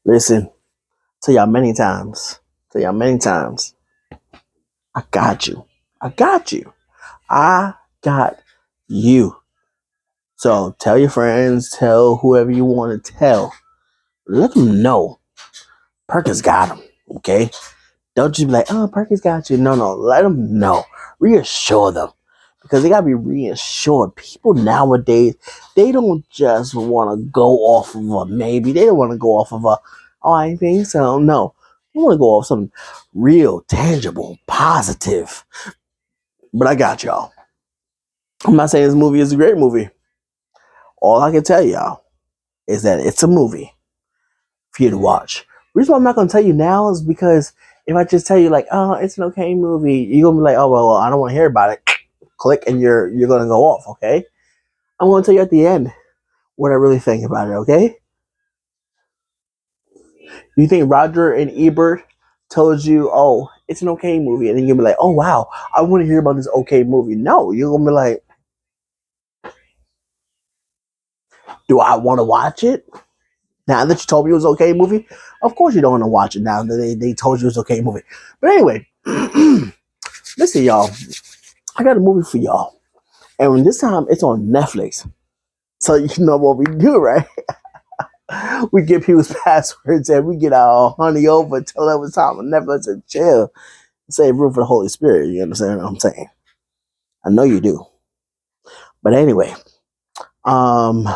Listen, tell y'all many times. Tell y'all many times. I got you. I got you. I got you. So tell your friends, tell whoever you want to tell. Let them know Perkins got them. Okay? Don't just be like, oh, Perkins got you. No, no. Let them know. Reassure them. Because they gotta be reassured. People nowadays, they don't just want to go off of a maybe. They don't want to go off of a, oh, I think so. No, they want to go off something real, tangible, positive. But I got y'all. I'm not saying this movie is a great movie. All I can tell y'all is that it's a movie for you to watch. The reason why I'm not gonna tell you now is because if I just tell you like, oh, it's an okay movie, you're gonna be like, oh well, I don't want to hear about it. Click and you're gonna go off. Okay, I'm gonna tell you at the end what I really think about it, okay? You think Roger and Ebert told you, oh, it's an okay movie, and then you'll be like, oh wow, I want to hear about this okay movie. No, you're gonna be like, do I want to watch it? Now that you told me it was an okay movie, of course you don't want to watch it now that they told you it was an okay movie. But anyway, listen, y'all, I got a movie for y'all. And this time it's on Netflix. So you know what we do, right? We get people's passwords and we get our honey over till it was time on Netflix and chill. Save room for the Holy Spirit. You understand what I'm saying? I know you do. But anyway, um,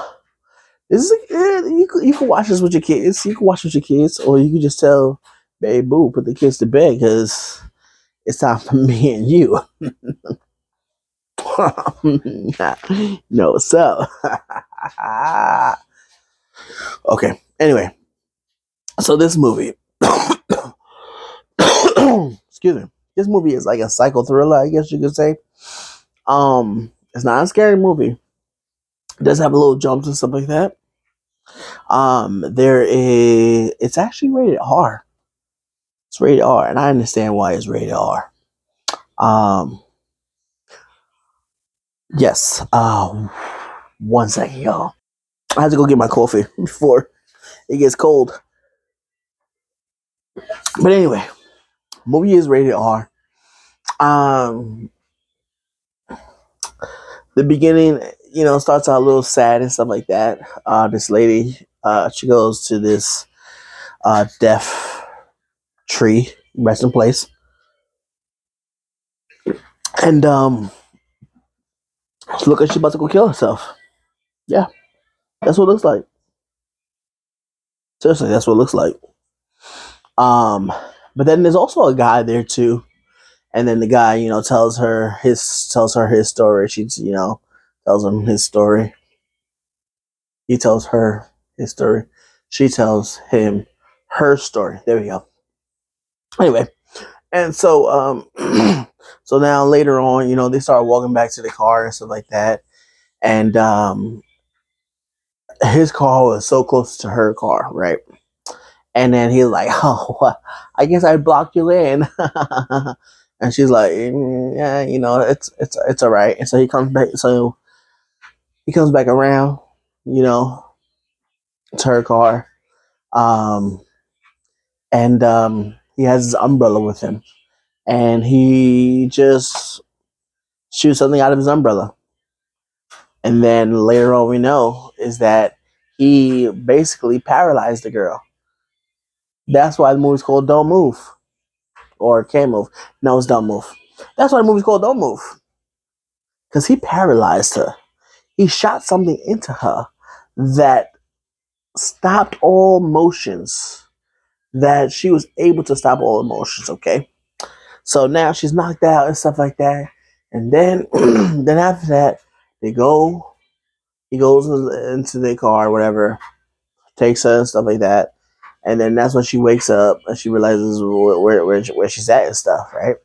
this is you can watch this with your kids. You can watch with your kids, or you can just tell, babe, boo, put the kids to bed because it's time for me and you. No, so okay. Anyway, so this movie, excuse me, this movie is like a psycho thriller, I guess you could say. It's not a scary movie. It does have a little jumps and stuff like that. It's actually rated R. It's rated R, and I understand why it's rated R. Um, yes. 1 second, y'all. I have to go get my coffee before it gets cold. But anyway, movie is rated R. Um, the beginning, starts out a little sad and stuff like that. This lady, she goes to this deaf tree resting place, and look like she's about to go kill herself. Yeah, that's what it looks like. Seriously, that's what it looks like. Um, but then there's also a guy there too, and then the guy, tells her his story. Tells him his story. He tells her his story. She tells him her story. There we go. Anyway, and so so now later on, they start walking back to the car and stuff like that, and his car was so close to her car, right? And then he's like, "Oh, I guess I blocked you in." And she's like, "Yeah, it's all right." And so he comes back. So he comes back around, you know, to her car, um, and he has his umbrella with him, and he just shoots something out of his umbrella. And then later on, we know is that he basically paralyzed the girl. That's why the movie's called "Don't Move" or "Can't Move." No, it's "Don't Move." That's why the movie's called "Don't Move" because he paralyzed her. He shot something into her that stopped all motions. That she was able to stop all emotions. Okay, so now she's knocked out and stuff like that. And then, then after that, they go. He goes into the car, whatever, takes her and stuff like that. And then that's when she wakes up and she realizes where she's at and stuff, right?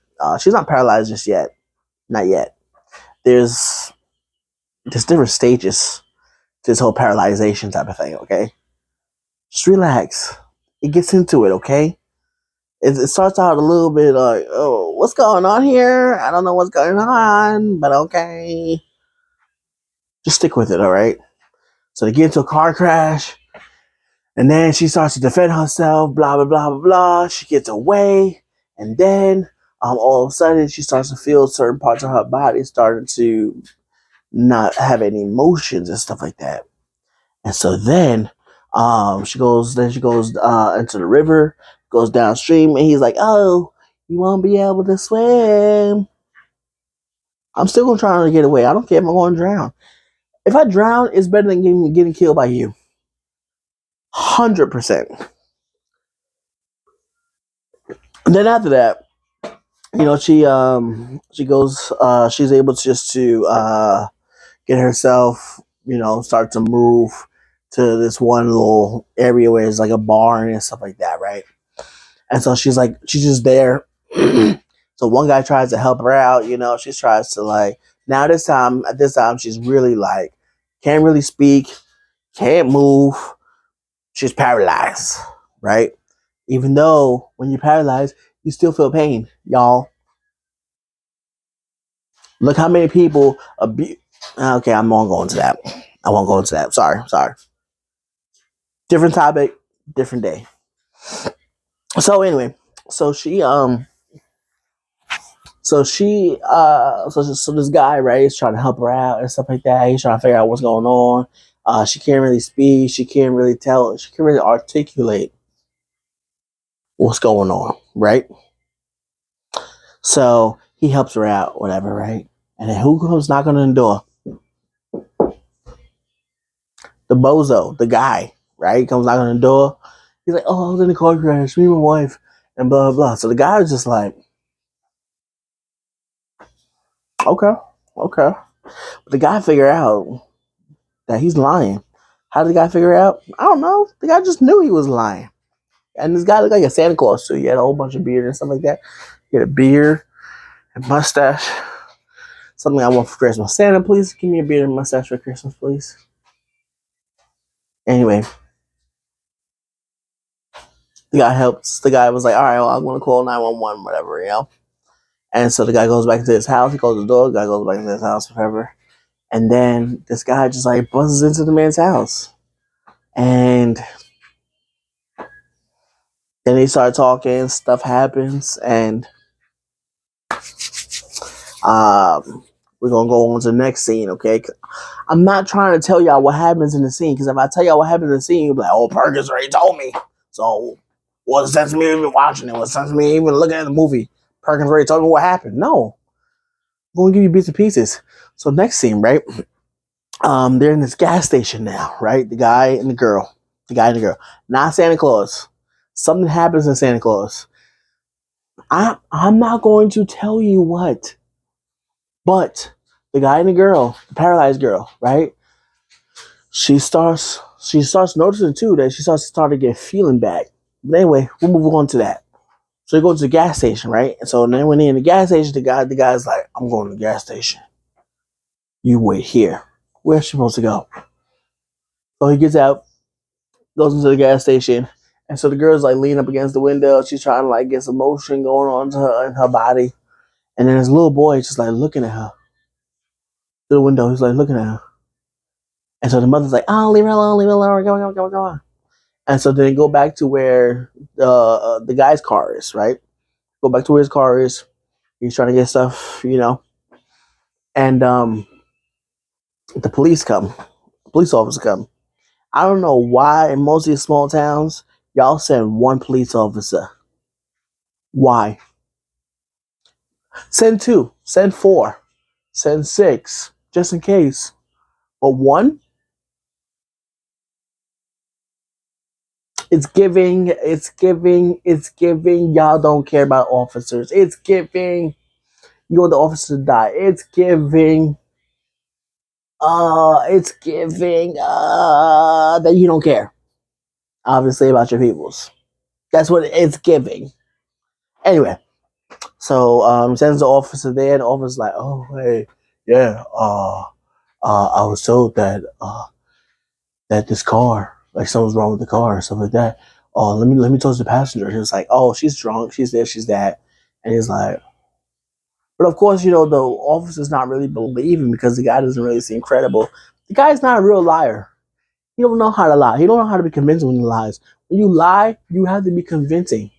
She's not paralyzed just yet, not yet. There's different stages to this whole paralyzation type of thing. Okay, just relax. It gets into it. Okay, it starts out a little bit like, oh, what's going on here? I don't know what's going on, but okay, just stick with it. All right. So they get into a car crash, And then she starts to defend herself, blah, blah, blah, blah, blah. She gets away. And then all of a sudden, she starts to feel certain parts of her body starting to not have any emotions and stuff like that. And so then she goes into the river, goes downstream, and he's like, "Oh, you won't be able to swim." I'm still gonna try to get away. I don't care if I'm going to drown. If I drown, it's better than getting killed by you. 100%. And then after that, she goes she's able to just to get herself, start to move to this one little area where it's like a barn and stuff like that, right? And so she's just there. So one guy tries to help her out, she tries to like, now at this time, she's really like, can't really speak, can't move, she's paralyzed, right? Even though when you're paralyzed, you still feel pain, y'all. Look how many people abuse. Okay, I won't go into that. I won't go into that. Sorry. Different topic, different day. So anyway, so she so this guy, right, is trying to help her out and stuff like that. He's trying to figure out what's going on. She can't really speak. She can't really tell. She can't really articulate what's going on, right? So he helps her out, whatever, right? And then who comes knocking on the door? The bozo, the guy, right? He comes knocking on the door. He's like, "Oh, I was in a car crash, me and my wife," and blah blah blah. So the guy was just like, "Okay, okay." But the guy figured out that he's lying. How did the guy figure it out? I don't know. The guy just knew he was lying. And this guy looked like a Santa Claus too. He had a whole bunch of beard and stuff like that. He had a beard and mustache. Something I want for Christmas. Santa, please give me a beard and mustache for Christmas, please. Anyway, the guy helps. The guy was like, "All right, well, I'm going to call 911, whatever. And so the guy goes back into his house. He closes the door. The guy goes back into his house, whatever. And then this guy just like buzzes into the man's house. And then they start talking, stuff happens, and we're gonna go on to the next scene, okay? I'm not trying to tell y'all what happens in the scene, because if I tell y'all what happens in the scene, you'll be like, "Oh, Perkins already told me." So what's the sense of me even watching it? What's the sense of me even looking at the movie? Perkins already told me what happened. No. I'm gonna give you bits and pieces. So next scene, right? They're in this gas station now, right? The guy and the girl. Not Santa Claus. Something happens in Santa Claus. I'm not going to tell you what, but the guy and the girl, the paralyzed girl, right? She starts noticing too that she starts to get feeling back. But anyway, we'll move on to that. So they go to the gas station, right? And so then when they're in the gas station, the guy's like, "I'm going to the gas station. You wait here." Where's she supposed to go? So he gets out, goes into the gas station, and so the girl's like leaning up against the window. She's trying to like get some motion going on to her in her body. And then this little boy just like looking at her through the window. He's like looking at her. And so the mother's like, "Oh, leave her alone, go on." And so then they go back to where the guy's car is, right? Go back to where his car is. He's trying to get stuff. And the police officers come. I don't know why in most of these small towns, y'all send one police officer. Why? Send two, send four, send six, just in case. But one? It's giving, y'all don't care about officers. It's giving, you want the officer to die. It's giving that you don't care, obviously, about your peoples. That's what it's giving. Anyway, so sends the officer there, and the officer's like, "Oh, hey, yeah, I was told that this car, like something's wrong with the car or stuff like that. Oh, let me talk to the passenger." He was like, "Oh, she's drunk, she's this, she's that," and he's like, but of course, the officer's not really believing because the guy doesn't really seem credible. The guy's not a real liar. He don't know how to lie. He don't know how to be convincing when he lies. When you lie, you have to be convincing.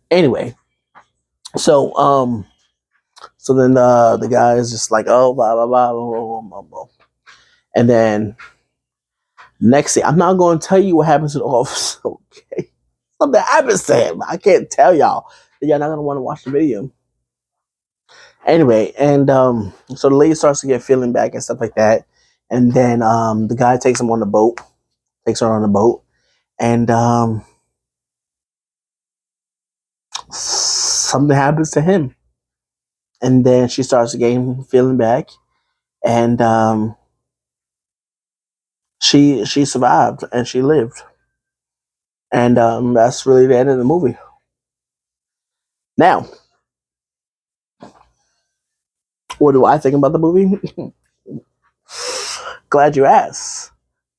Anyway, so so then the guy is just like, oh, blah blah blah blah blah blah blah. And then next thing, I'm not going to tell you what happens to the officer. Okay, something happens to him. I can't tell y'all. Y'all not gonna want to watch the video. Anyway, and so the lady starts to get feeling back and stuff like that. And then the guy takes him on the boat, takes her on the boat, and something happens to him. And then she starts to gain feeling back, and she survived and she lived, and that's really the end of the movie. Now, what do I think about the movie? Glad you asked,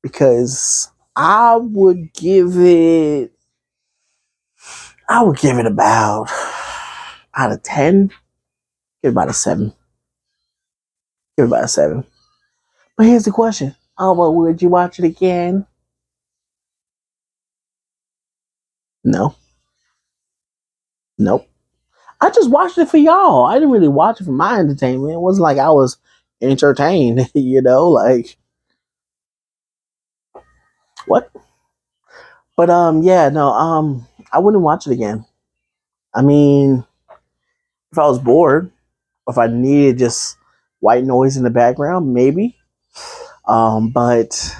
because I would give it about out of 10. Give it about a 7. Give it about a 7. But here's the question: oh, well, would you watch it again? No, nope. I just watched it for y'all. I didn't really watch it for my entertainment. It wasn't like I was entertained, like what? But yeah, no, I wouldn't watch it again. I mean, if I was bored, if I needed just white noise in the background, maybe. But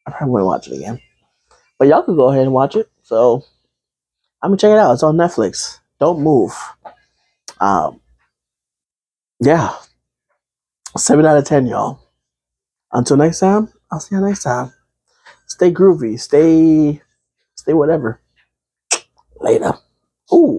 I probably wouldn't watch it again. But y'all could go ahead and watch it. So I'm gonna check it out. It's on Netflix. Don't move. Um, yeah, 7 out of 10, y'all. Until next time, I'll see you next time. Stay groovy. Stay whatever. Later. Ooh.